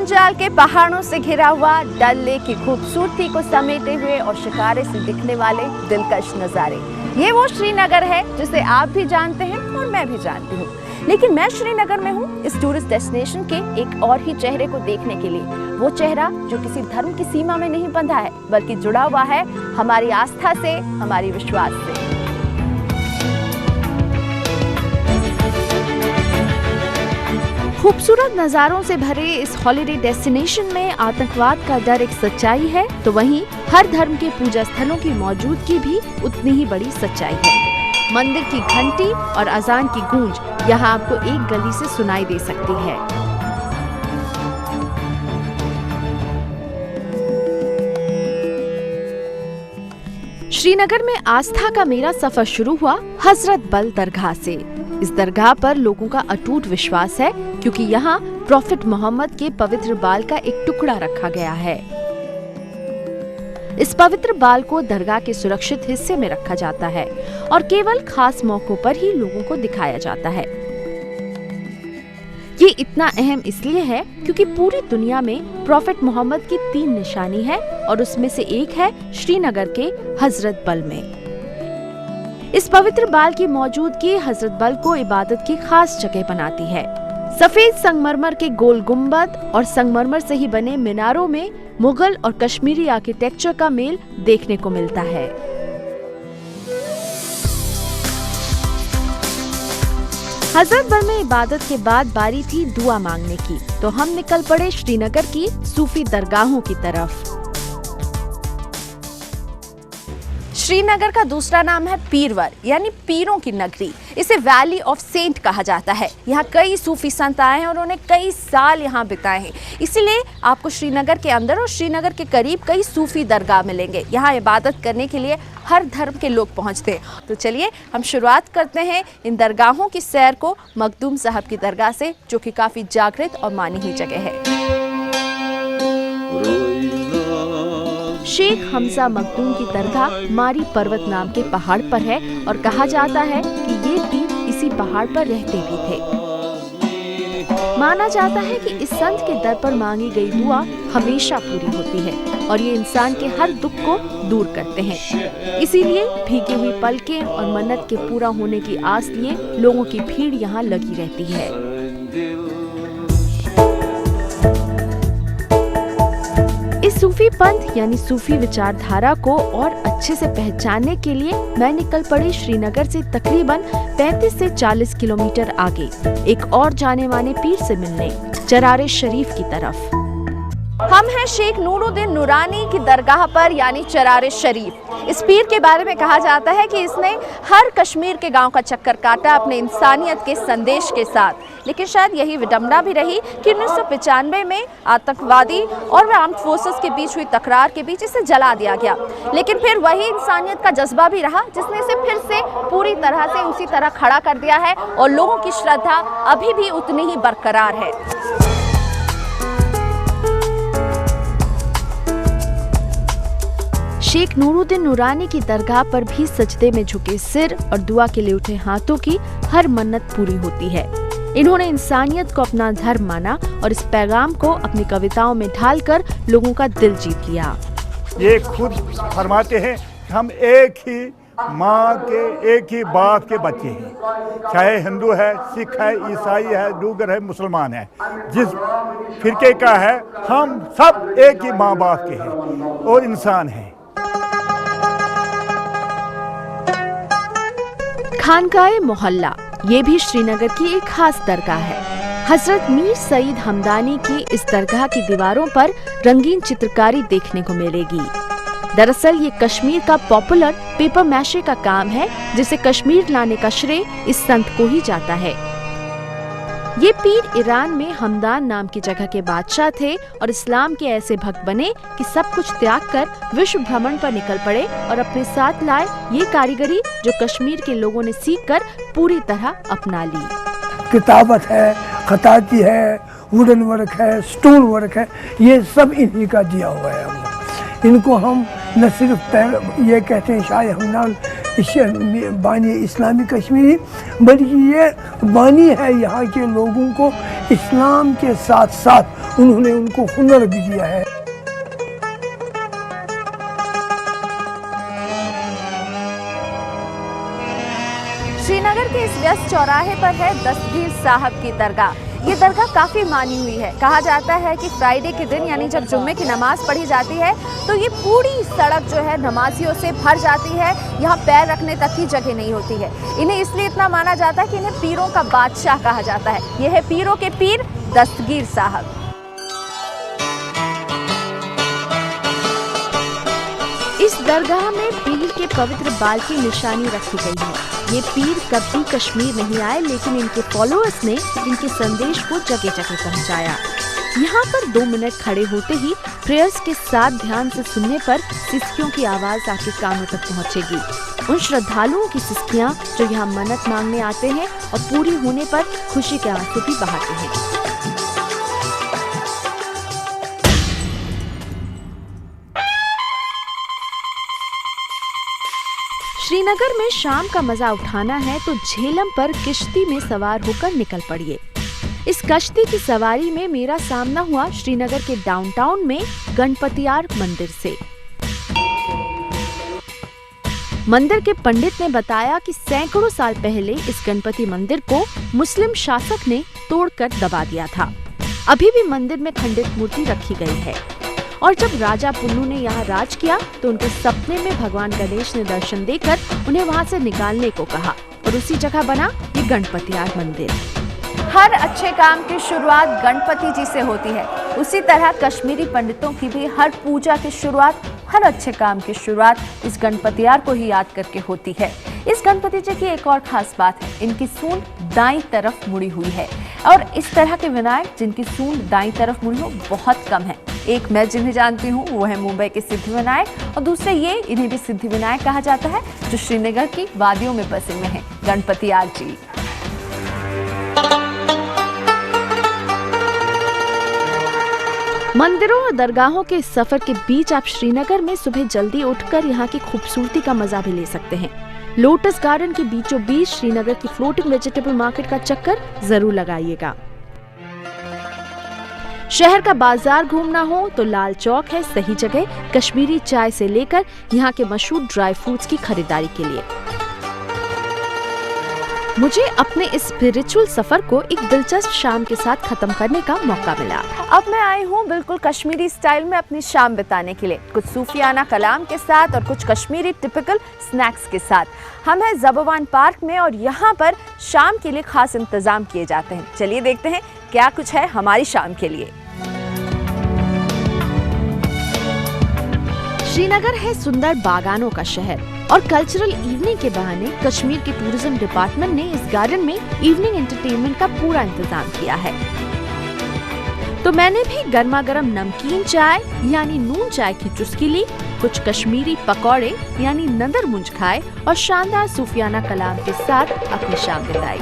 जंजाल के पहाड़ों से घिरा हुआ डल लेक की खूबसूरती को समेटे हुए और शिकारे से दिखने वाले दिलकश नज़ारे, ये वो श्रीनगर है जिसे आप भी जानते हैं और मैं भी जानती हूँ। लेकिन मैं श्रीनगर में हूँ इस टूरिस्ट डेस्टिनेशन के एक और ही चेहरे को देखने के लिए, वो चेहरा जो किसी धर्म की सीमा में नहीं बंधा है बल्कि जुड़ा हुआ है हमारी आस्था से, हमारी विश्वास से। खूबसूरत नज़ारों से भरे इस हॉलिडे डेस्टिनेशन में आतंकवाद का डर एक सच्चाई है, तो वहीं हर धर्म के पूजा स्थलों की मौजूदगी भी उतनी ही बड़ी सच्चाई है। मंदिर की घंटी और अजान की गूंज यहाँ आपको एक गली से सुनाई दे सकती है। श्रीनगर में आस्था का मेरा सफर शुरू हुआ हजरत बल दरगाह से। इस दरगाह पर लोगों का अटूट विश्वास है क्योंकि यहाँ प्रॉफिट मोहम्मद के पवित्र बाल का एक टुकड़ा रखा गया है। इस पवित्र बाल को दरगाह के सुरक्षित हिस्से में रखा जाता है और केवल खास मौकों पर ही लोगों को दिखाया जाता है। ये इतना अहम इसलिए है क्योंकि पूरी दुनिया में प्रॉफिट मोहम्मद की 3 निशानी है और उसमें से एक है श्रीनगर के हजरत बल में। इस पवित्र बाल की मौजूदगी हजरत बल को इबादत की खास जगह बनाती है। सफेद संगमरमर के गोल गुंबद और संगमरमर से ही बने मीनारों में मुगल और कश्मीरी आर्किटेक्चर का मेल देखने को मिलता है। हजरत बल में इबादत के बाद बारी थी दुआ मांगने की, तो हम निकल पड़े श्रीनगर की सूफी दरगाहों की तरफ। श्रीनगर का दूसरा नाम है पीरवर यानी पीरों की नगरी। इसे वैली ऑफ सेंट कहा जाता है। यहाँ कई सूफी संत आए हैं और उन्होंने कई साल यहाँ बिताए हैं, इसीलिए आपको श्रीनगर के अंदर और श्रीनगर के करीब कई सूफी दरगाह मिलेंगे। यहाँ इबादत करने के लिए हर धर्म के लोग पहुँचते हैं। तो चलिए हम शुरुआत करते हैं इन दरगाहों की सैर को मखदूम साहब की दरगाह से, जो कि काफ़ी जागृत और मानी हुई जगह है। शेख हमजा मखदूम की दरगाह मारी पर्वत नाम के पहाड़ पर है और कहा जाता है कि ये पीर इसी पहाड़ पर रहते भी थे। माना जाता है कि इस संत के दर पर मांगी गई दुआ हमेशा पूरी होती है और ये इंसान के हर दुख को दूर करते हैं। इसीलिए भीगी हुई पलकें और मन्नत के पूरा होने की आस लिए लोगों की भीड़ यहाँ लगी रहती है। इस सूफी पंथ यानी सूफी विचारधारा को और अच्छे से पहचानने के लिए मैं निकल पड़ी श्रीनगर से तकरीबन 35 से 40 किलोमीटर आगे एक और जाने माने पीर से मिलने, चरारे शरीफ की तरफ। हम हैं शेख नूरुद्दीन नूरानी की दरगाह पर यानी चरारे शरीफ। इस पीर के बारे में कहा जाता है कि इसने हर कश्मीर के गांव का चक्कर काटा अपने इंसानियत के संदेश के साथ। लेकिन शायद यही विडंबना भी रही कि 1995 में आतंकवादी और आर्म्ड फोर्सेस के बीच हुई तकरार के बीच इसे जला दिया गया। लेकिन फिर वही इंसानियत का जज्बा भी रहा जिसने इसे फिर से पूरी तरह से उसी तरह खड़ा कर दिया है और लोगों की श्रद्धा अभी भी उतनी ही बरकरार है। शेख नूरुद्दीन नूरानी की दरगाह पर भी सजदे में झुके सिर और दुआ के लिए उठे हाथों की हर मन्नत पूरी होती है। इन्होंने इंसानियत को अपना धर्म माना और इस पैगाम को अपनी कविताओं में ढालकर लोगों का दिल जीत लिया। ये खुद फरमाते हैं हम एक ही माँ के एक ही बाप के बच्चे हैं, चाहे हिंदू है, सिख है, ईसाई है, डूगर है, मुसलमान है, जिस फिरके का है, हम सब एक ही माँ बाप के हैं और इंसान हैं। खानकाए मोहल्ला ये भी श्रीनगर की एक खास दरगाह है। हजरत मीर सईद हमदानी की इस दरगाह की दीवारों पर रंगीन चित्रकारी देखने को मिलेगी। दरअसल ये कश्मीर का पॉपुलर पेपर मैशे का काम है जिसे कश्मीर लाने का श्रेय इस संत को ही जाता है। ये पीर ईरान में हमदान नाम की जगह के बादशाह थे और इस्लाम के ऐसे भक्त बने कि सब कुछ त्याग कर विश्व भ्रमण पर निकल पड़े और अपने साथ लाए ये कारीगरी जो कश्मीर के लोगों ने सीखकर पूरी तरह अपना ली। किताबत है, खताती है, वुडन वर्क है, स्टोन वर्क है, ये सब इन्हीं का दिया हुआ है। इनको हम न सिर्फ ये कहते हैं शाह हमदान बानी इस्लामी कश्मीरी, बल्कि ये बानी है यहाँ के लोगों को इस्लाम के साथ साथ उन्होंने उनको हुनर भी दिया है। श्रीनगर के इस व्यस्त चौराहे पर है दस्तगीर साहब की दरगाह। ये दरगाह काफी मानी हुई है। कहा जाता है कि फ्राइडे के दिन यानी जब जुम्मे की नमाज पढ़ी जाती है तो ये पूरी सड़क जो है नमाजियों से भर जाती है। यहाँ पैर रखने तक की जगह नहीं होती है। इन्हें इसलिए इतना माना जाता है कि इन्हें पीरों का बादशाह कहा जाता है। ये है पीरों के पीर दस्तगीर साहब। इस दरगाह में पीर के पवित्र बाल की निशानी रखी गई है। ये पीर कभी कश्मीर नहीं आए, लेकिन इनके फॉलोअर्स ने इनके संदेश को जगह जगह पहुंचाया। यहाँ पर 2 मिनट खड़े होते ही प्रेयर्स के साथ ध्यान से सुनने पर सिसकियों की आवाज आपके कानों तक पहुँचेगी। उन श्रद्धालुओं की सिसकियाँ जो यहाँ मन्नत मांगने आते हैं और पूरी होने पर खुशी के आंसू भी बहाते हैं। श्रीनगर में शाम का मजा उठाना है तो झेलम पर किश्ती में सवार होकर निकल पड़िए। इस कश्ती की सवारी में मेरा सामना हुआ श्रीनगर के डाउनटाउन में गणपतियार मंदिर से। मंदिर के पंडित ने बताया कि सैकड़ों साल पहले इस गणपति मंदिर को मुस्लिम शासक ने तोड़कर दबा दिया था। अभी भी मंदिर में खंडित मूर्ति रखी गई है और जब राजा पुन्नू ने यहाँ राज किया तो उनके सपने में भगवान गणेश ने दर्शन देकर उन्हें वहाँ से निकालने को कहा और उसी जगह बना ये गणपतियार मंदिर। हर अच्छे काम की शुरुआत गणपति जी से होती है। उसी तरह कश्मीरी पंडितों की भी हर पूजा की शुरुआत, हर अच्छे काम की शुरुआत इस गणपतियार को ही याद करके होती है। इस गणपति जी की एक और खास बात है, इनकी सूंड दाईं तरफ मुड़ी हुई है और इस तरह के विनायक जिनकी सूंड दाईं तरफ मुड़ी हो बहुत कम है। एक मैं जिन्हें जानती हूँ वो है मुंबई के सिद्धि विनायक और दूसरे ये, इन्हें भी सिद्धि विनायक कहा जाता है, जो श्रीनगर की वादियों में बसे हुए हैं, गणपतियार जी। मंदिरों और दरगाहों के इस सफर के बीच आप श्रीनगर में सुबह जल्दी उठकर यहाँ की खूबसूरती का मजा भी ले सकते हैं। लोटस गार्डन के बीचों बीच श्रीनगर की फ्लोटिंग वेजिटेबल मार्केट का चक्कर जरूर लगाइएगा। शहर का बाजार घूमना हो तो लाल चौक है सही जगह, कश्मीरी चाय से लेकर यहाँ के मशहूर ड्राई फ्रूट्स की खरीदारी के लिए। मुझे अपने इस स्पिरिचुअल सफर को एक दिलचस्प शाम के साथ खत्म करने का मौका मिला। अब मैं आई हूँ बिल्कुल कश्मीरी स्टाइल में अपनी शाम बिताने के लिए, कुछ सूफियाना कलाम के साथ और कुछ कश्मीरी टिपिकल स्नैक्स के साथ। हम हैं ज़बवान पार्क में और यहाँ पर शाम के लिए खास इंतजाम किए जाते हैं। चलिए देखते हैं क्या कुछ है हमारी शाम के लिए। श्रीनगर है सुंदर बागानों का शहर और कल्चरल इवनिंग के बहाने कश्मीर के टूरिज्म डिपार्टमेंट ने इस गार्डन में इवनिंग एंटरटेनमेंट का पूरा इंतजाम किया है। तो मैंने भी गर्मा गर्म नमकीन चाय यानी नून चाय की चुस्की ली, कुछ कश्मीरी पकौड़े यानी नदर मुंज खाए और शानदार सूफियाना कलाम के साथ अपनी शाम बिताई।